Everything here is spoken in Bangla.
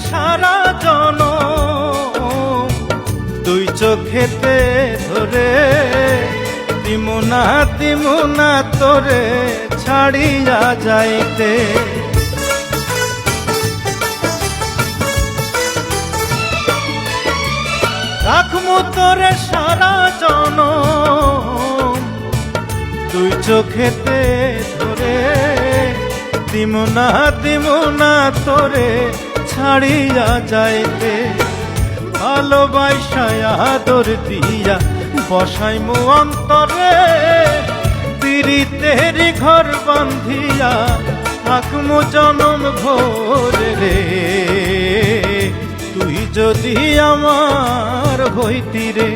সারা জনম দুই চোখেতে ধরে দিমুনা তোরে ছাড়িয়া যাইতে। রাখমু তোরে সারা জনম দুই চোখেতে ধরে দিমুনা তোরে ছাড়িয়া যাইতে। ভালোবাসায় আদর দিয়া বসাইমু অন্তরে পিরিতের ঘর বান্ধিয়া থাকমু জনম ভোরে রে। তুই যদি আমার হইতি রে।